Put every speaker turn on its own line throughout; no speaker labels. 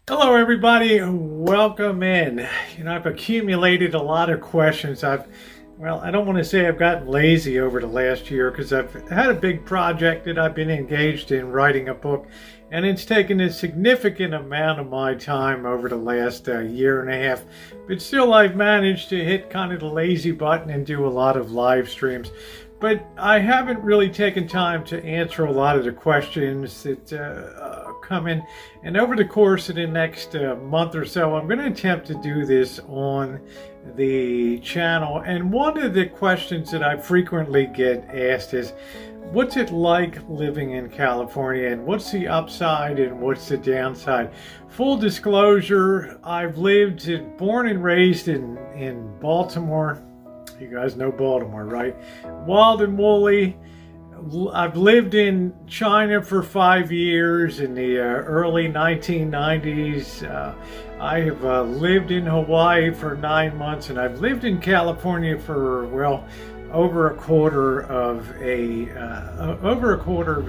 Hello, everybody. Welcome in. I've accumulated a lot of questions. I don't want to say I've gotten lazy over the last year because I've had a big project that I've been engaged in writing a book, and it's taken a significant amount of my time over the last year and a half. But still, I've managed to hit kind of the lazy button and do a lot of live streams. But I haven't really taken time to answer a lot of the questions that come in. And over the course of the next month or so, I'm going to attempt to do this on the channel. And one of the questions that I frequently get asked is, what's it like living in California, and what's the upside and what's the downside? Full disclosure, I've born and raised in Baltimore. You guys know Baltimore, right? Wild and woolly. I've lived in China for 5 years in the early 1990s. I have lived in Hawaii for 9 months, and I've lived in California for, over a quarter of a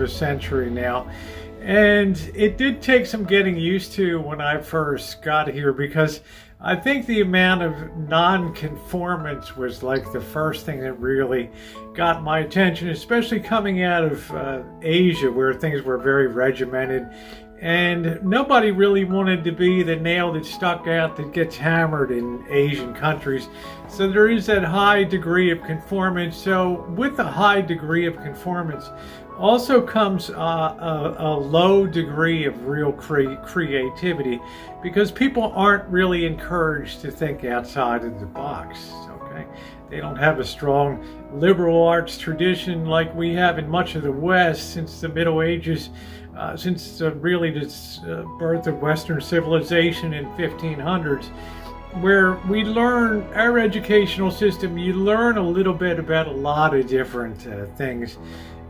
century now. And it did take some getting used to when I first got here, because I think the amount of non-conformance was like the first thing that really got my attention, especially coming out of Asia, where things were very regimented and nobody really wanted to be the nail that stuck out that gets hammered in Asian countries. So there is that high degree of conformance. So with a high degree of conformance also comes a low degree of real creativity, because people aren't really encouraged to think outside of the box. Okay, they don't have a strong liberal arts tradition like we have in much of the West since the Middle Ages, since really the birth of Western civilization in 1500s, where we learn, our educational system, you learn a little bit about a lot of different things.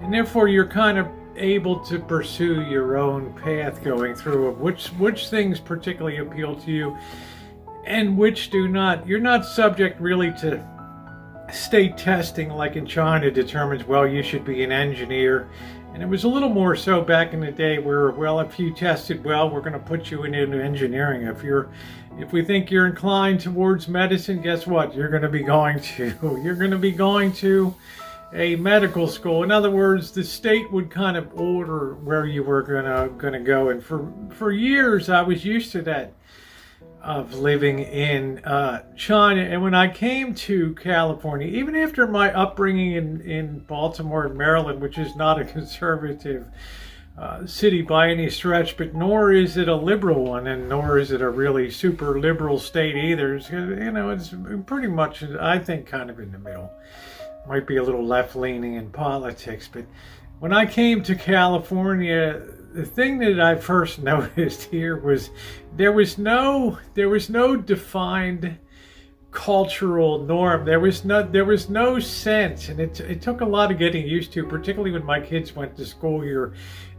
And therefore, you're kind of able to pursue your own path going through of which things particularly appeal to you and which do not. You're not subject really to state testing like in China determines, well, you should be an engineer. And it was a little more so back in the day where, well, if you tested well, we're going to put you into engineering. If we think you're inclined towards medicine, guess what? You're going to be going to a medical school. In other words, the state would kind of order where you were gonna go. And for years, I was used to that, of living in China. And when I came to California, even after my upbringing in Baltimore and Maryland, which is not a conservative city by any stretch, but nor is it a liberal one, and nor is it a really super liberal state either. It's pretty much, I think, kind of in the middle. Might be a little left-leaning in politics, but when I came to California, the thing that I first noticed here was there was no defined cultural norm. There was no sense, and it took a lot of getting used to, particularly when my kids went to school here.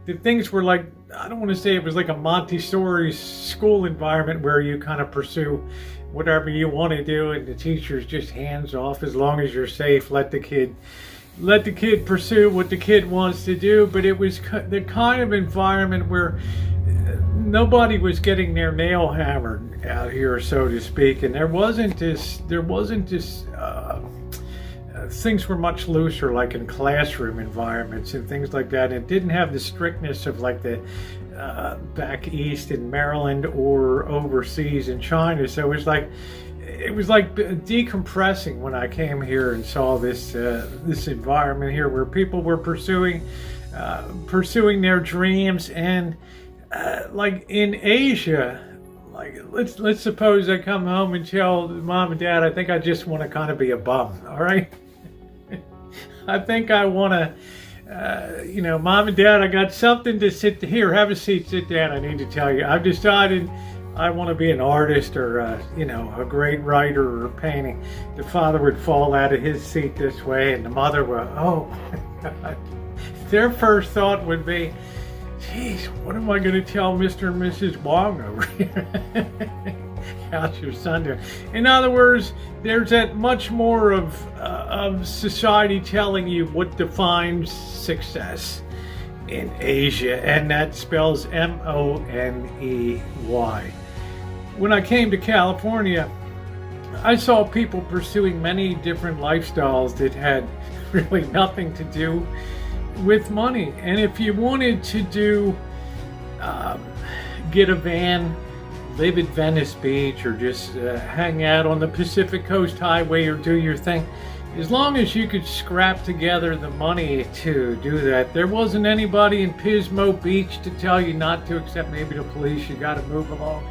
The things were like, I don't want to say it was like a Montessori school environment where you kind of pursue whatever you want to do, and the teacher's just hands off as long as you're safe. Let the kid pursue what the kid wants to do. But it was the kind of environment where nobody was getting their nail hammered out here, so to speak, and there wasn't this things were much looser, like in classroom environments and things like that. It didn't have the strictness of like the back east in Maryland or overseas in China. So it was like decompressing when I came here and saw this environment here where people were pursuing their dreams. And like in Asia, like let's suppose I come home and tell mom and dad, I think I just want to kind of be a bum. All right. I think I want to, mom and dad, I got something to here, have a seat, sit down. I need to tell you, I've decided I want to be an artist, or, a great writer or painting. The father would fall out of his seat this way, and the mother would, oh my God. Their first thought would be, geez, what am I going to tell Mr. and Mrs. Wong over here? How's your son doing? In other words, there's that much more of society telling you what defines success. in Asia, and that spells Money. When I came to California, I saw people pursuing many different lifestyles that had really nothing to do with money. And if you wanted to get a van, live at Venice Beach, or just hang out on the Pacific Coast Highway or do your thing, as long as you could scrap together the money to do that, there wasn't anybody in Pismo Beach to tell you not to, except maybe the police. You got to move along.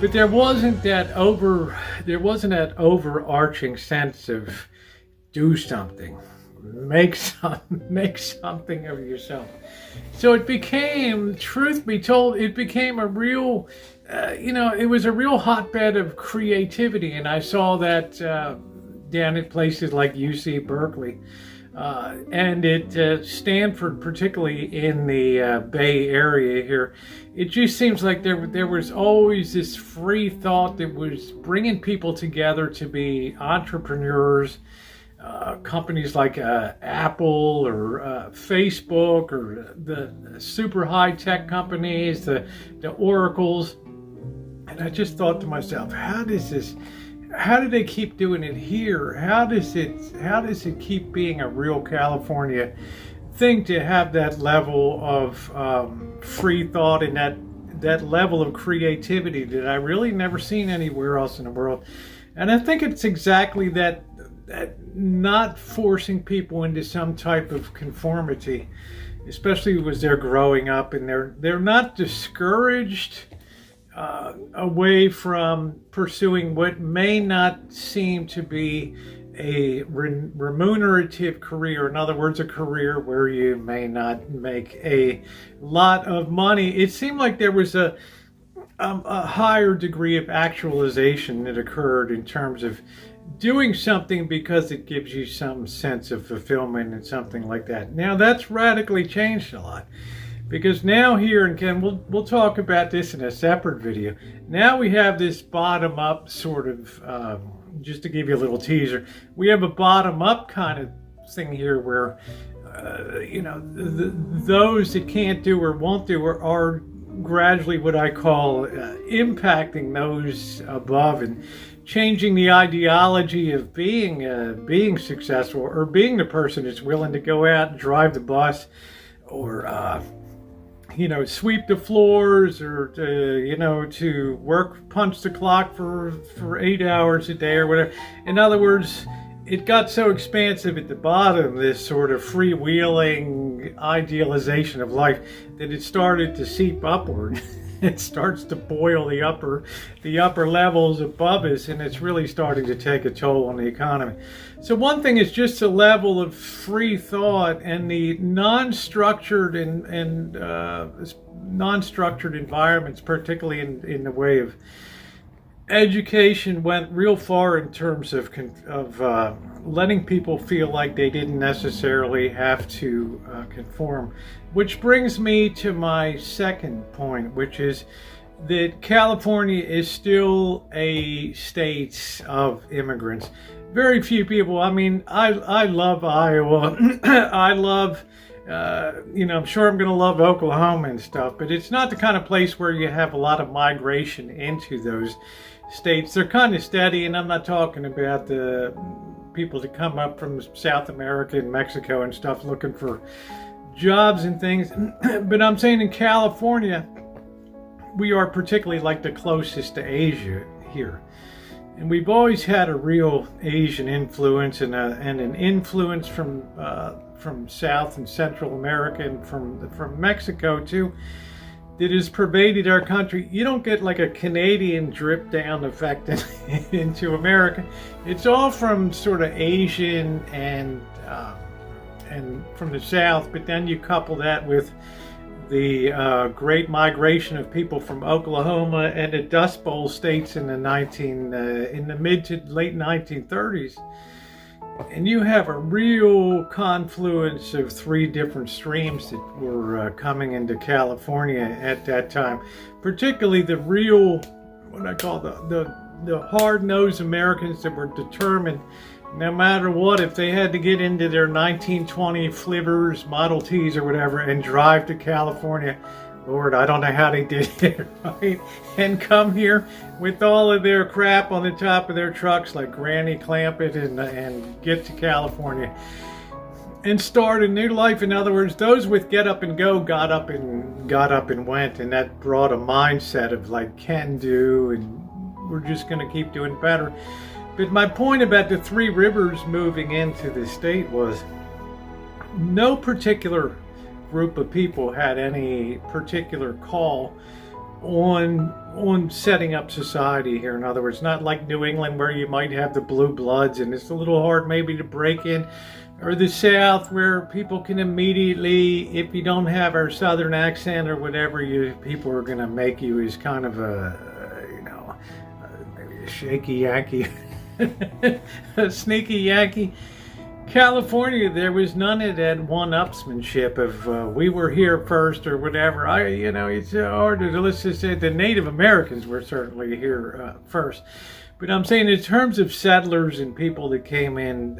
But there wasn't that overarching sense of do something, make something of yourself. So it became, truth be told, it became a real, it was a real hotbed of creativity, and I saw that down at places like UC Berkeley. And at Stanford, particularly in the Bay Area here, it just seems like there was always this free thought that was bringing people together to be entrepreneurs. Companies like Apple or Facebook, or the super high-tech companies, the Oracles. And I just thought to myself, how do they keep doing it here? How does it keep being a real California thing to have that level of free thought and that level of creativity that I really never seen anywhere else in the world? And I think it's exactly that not forcing people into some type of conformity, especially as they're growing up, and they're not discouraged away from pursuing what may not seem to be a remunerative career. In other words, a career where you may not make a lot of money. It seemed like there was a higher degree of actualization that occurred in terms of doing something because it gives you some sense of fulfillment and something like that. Now that's radically changed a lot, because now here, and Ken, we'll talk about this in a separate video. Now we have this bottom-up sort of, just to give you a little teaser, we have a bottom-up kind of thing here where, those that can't do or won't do are gradually what I call impacting those above and changing the ideology of being successful, or being the person that's willing to go out and drive the bus, or sweep the floors, or to work, punch the clock for 8 hours a day or whatever. In other words, it got so expansive at the bottom, this sort of freewheeling idealization of life, that it started to seep upward. It starts to boil the upper levels above us, and it's really starting to take a toll on the economy. So one thing is just the level of free thought and the non-structured and non-structured environments, particularly in the way of education, went real far in terms of letting people feel like they didn't necessarily have to conform. Which brings me to my second point, which is that California is still a state of immigrants. Very few people, I mean, I love Iowa. I love, I'm sure I'm going to love Oklahoma and stuff, but it's not the kind of place where you have a lot of migration into those states. They're kind of steady, and I'm not talking about the people that come up from South America and Mexico and stuff looking for jobs and things. But I'm saying in California, we are particularly like the closest to Asia here. And we've always had a real Asian influence and an influence from South and Central America and from Mexico too, that has pervaded our country. You don't get like a Canadian drip down effect into America. It's all from sort of Asian and from the South, but then you couple that with the great migration of people from Oklahoma and the Dust Bowl states in the mid to late 1930s. And you have a real confluence of three different streams that were coming into California at that time. Particularly the real, what I call the hard-nosed Americans that were determined no matter what, if they had to get into their 1920 Flivers, Model Ts or whatever and drive to California, Lord, I don't know how they did it, right? And come here with all of their crap on the top of their trucks like Granny Clampett and get to California and start a new life. In other words, those with get up and go got up and went, and that brought a mindset of like can do, and we're just going to keep doing better. But my point about the Three Rivers moving into the state was no particular group of people had any particular call on setting up society here. In other words, not like New England where you might have the blue bloods and it's a little hard maybe to break in, or the South where people can immediately, if you don't have our Southern accent or whatever, people are going to make you as kind of maybe a shaky Yankee, a sneaky Yankee. California, there was none of that one-upsmanship of we were here first or whatever. It's hard to, let's just say the Native Americans were certainly here first. But I'm saying in terms of settlers and people that came in,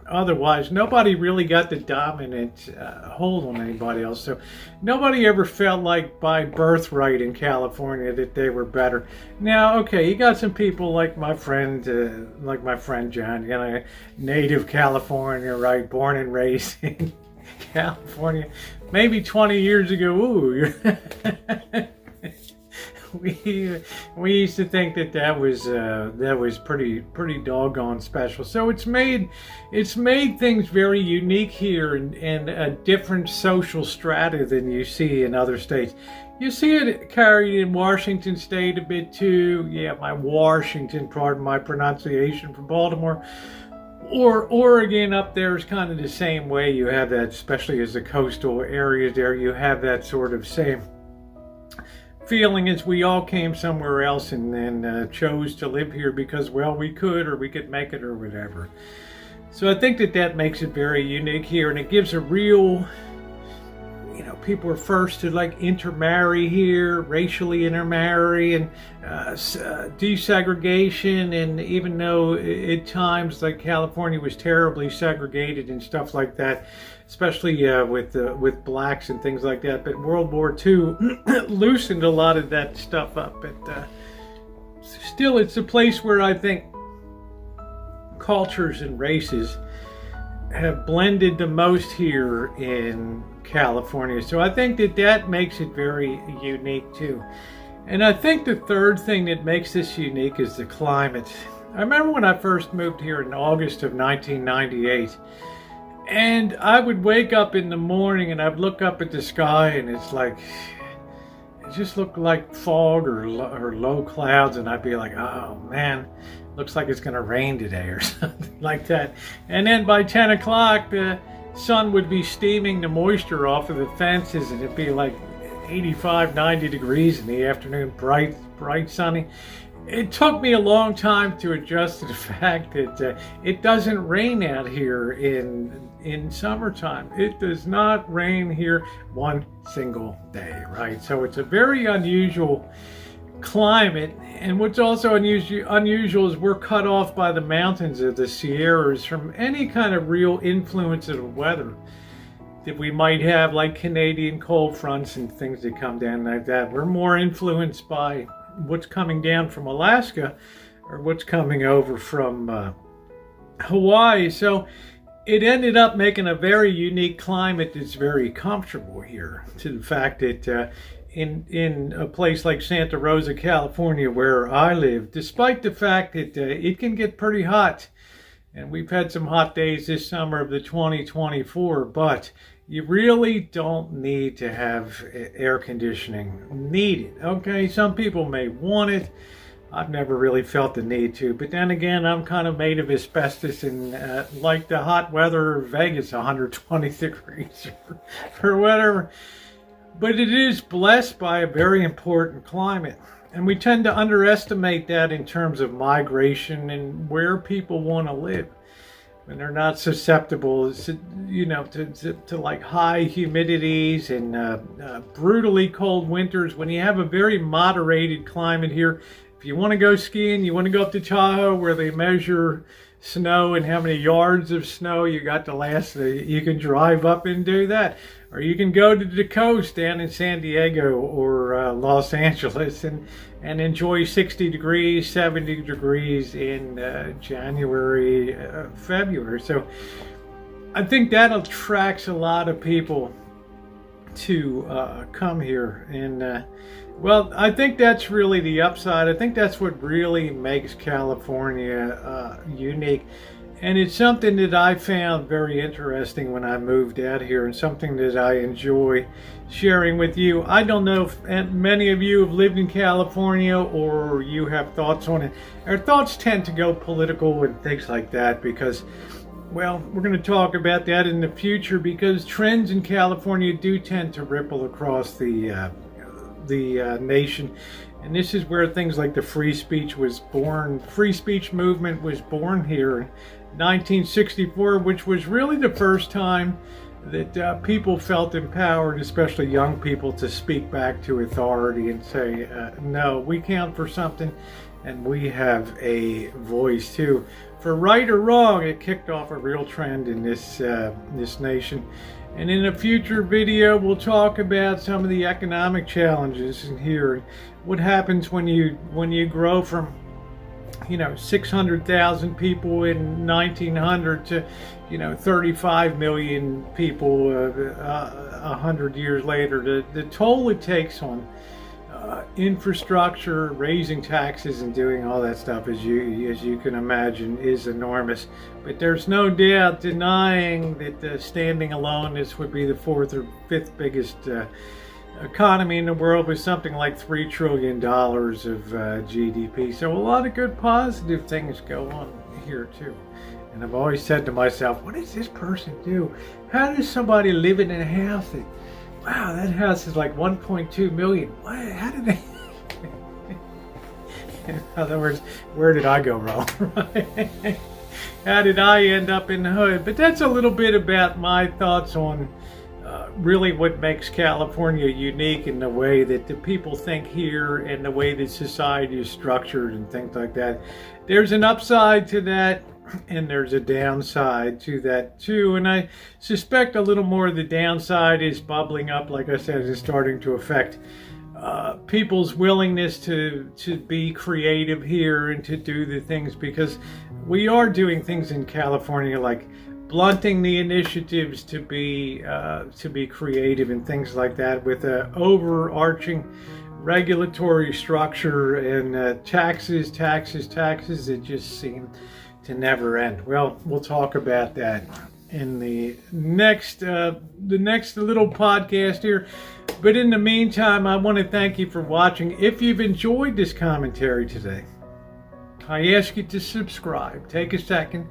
otherwise, nobody really got the dominant hold on anybody else. So nobody ever felt like by birthright in California that they were better. Now, okay, you got some people like my friend John, native California, right, born and raised in California. Maybe 20 years ago, ooh, we used to think that was pretty doggone special. So it's made things very unique here and a different social strata than you see in other states. You see it carried in Washington State a bit too. Yeah, my Washington, pardon my pronunciation, from Baltimore. Or Oregon up there is kind of the same way. You have that, especially as the coastal areas there, you have that sort of same feeling as we all came somewhere else and then chose to live here because, well, we could or we could make it or whatever. So I think that makes it very unique here, and it gives a real, people are first to like intermarry here, racially intermarry, and desegregation. And even though at times like California was terribly segregated and stuff like that, especially with blacks and things like that, but World War II loosened a lot of that stuff up. But still, it's a place where I think cultures and races have blended the most here in California. So I think that makes it very unique too. And I think the third thing that makes this unique is the climate. I remember when I first moved here in August of 1998, and I would wake up in the morning and I'd look up at the sky and it just looked like fog or low clouds, and I'd be like, oh man, looks like it's going to rain today or something like that. And then by 10 o'clock, the sun would be steaming the moisture off of the fences, and it'd be like 85, 90 degrees in the afternoon, bright, sunny. It took me a long time to adjust to the fact that it doesn't rain out here in summertime. It does not rain here one single day, right? So it's a very unusual climate. And what's also unusual is we're cut off by the mountains of the Sierras from any kind of real influence of the weather that we might have, like Canadian cold fronts and things that come down like that. We're more influenced by what's coming down from Alaska or what's coming over from Hawaii. So it ended up making a very unique climate that's very comfortable here, to the fact that in a place like Santa Rosa, California, where I live, despite the fact that it can get pretty hot, and we've had some hot days this summer of the 2024, but you really don't need to have air conditioning needed. Okay, some people may want it. I've never really felt the need to, but then again, I'm kind of made of asbestos, and like the hot weather of Vegas, 120 degrees or whatever. But it is blessed by a very important climate, and we tend to underestimate that in terms of migration and where people want to live when they're not susceptible, to like high humidities and brutally cold winters. When you have a very moderated climate here, if you want to go skiing, you want to go up to Tahoe where they measure snow and how many yards of snow you got to last. You can drive up and do that. Or you can go to the coast down in San Diego or Los Angeles and enjoy 60 degrees, 70 degrees in January, February. So I think that attracts a lot of people to come here. And well, I think that's really the upside. I think that's what really makes California unique. And it's something that I found very interesting when I moved out here, and something that I enjoy sharing with you. I don't know if many of you have lived in California or you have thoughts on it. Our thoughts tend to go political and things like that because, well, we're going to talk about that in the future, because trends in California do tend to ripple across the nation. And this is where things like the free speech was born. Free speech movement was born here in 1964, which was really the first time that people felt empowered, especially young people, to speak back to authority and say, no, we count for something and we have a voice too. For right or wrong, it kicked off a real trend in this nation. And in a future video, we'll talk about some of the economic challenges in here. What happens when you grow from 600,000 people in 1900 to 35 million people 100 years later. The toll it takes on infrastructure, raising taxes, and doing all that stuff, as you can imagine, is enormous. But there's no doubt denying that standing alone, this would be the fourth or fifth biggest economy in the world, with something like $3 trillion of GDP. So a lot of good positive things go on here too. And I've always said to myself, what does this person do? How does somebody live in a house that, wow, that house is like 1.2 million. What? How did they? In other words, where did I go wrong? Right? How did I end up in the hood? But that's a little bit about my thoughts on really what makes California unique, in the way that the people think here and the way that society is structured and things like that. There's an upside to that, and there's a downside to that too. And I suspect a little more of the downside is bubbling up, like I said, is starting to affect people's willingness to be creative here and to do the things, because we are doing things in California like blunting the initiatives to be creative and things like that, with an overarching regulatory structure and taxes that just seem to never end. Well, we'll talk about that in the next little podcast here. But in the meantime, I want to thank you for watching. If you've enjoyed this commentary today, I ask you to subscribe. Take a second,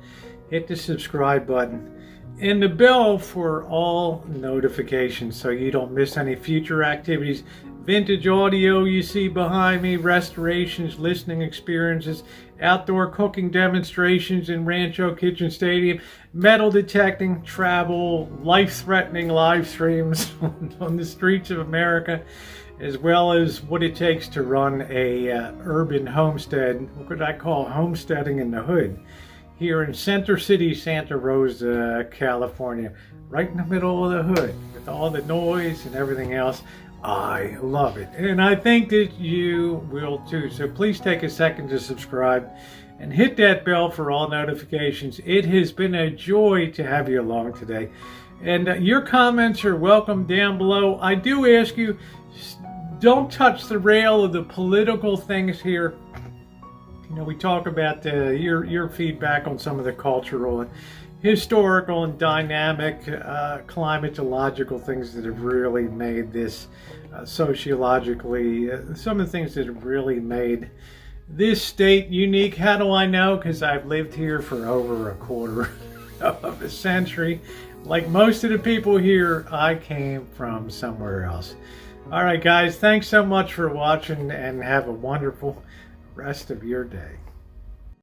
hit the subscribe button and the bell for all notifications so you don't miss any future activities. Vintage audio you see behind me, restorations, listening experiences, outdoor cooking demonstrations in Rancho Kitchen Stadium, metal detecting, travel, life-threatening live streams on the streets of America, as well as what it takes to run a urban homestead, what I call homesteading in the hood, here in Center City, Santa Rosa, California, right in the middle of the hood, with all the noise and everything else. I love it, and I think that you will too. So please take a second to subscribe and hit that bell for all notifications. It has been a joy to have you along today, and your comments are welcome down below. I do ask you, don't touch the rail of the political things here. We talk about your feedback on some of the cultural and historical and dynamic climatological things that have really made this sociologically, some of the things that have really made this state unique. How do I know? Because I've lived here for over a quarter of a century. Like most of the people here, I came from somewhere else. All right, guys, thanks so much for watching, and have a wonderful rest of your day.